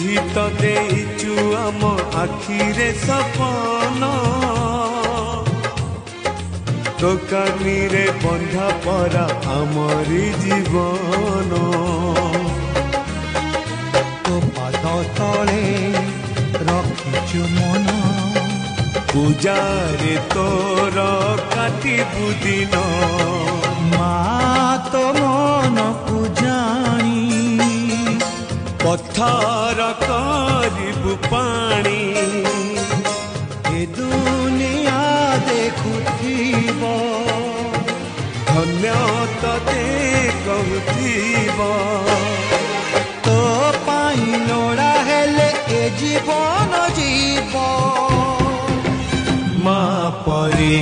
ही तो देचु आम आखिरे सपन दोकानी रे बंधा परा आमरी जीवन तो पाद तले रखिचु मन पूजारे तोर काटिबु दिन मा तो मन पूजाणी पत्थर करिबु पानी ए दुनिया देखुथिब धन्य तते कहूथिब तो पाई लोड़ा हेले ए जीवन जीव माँ परी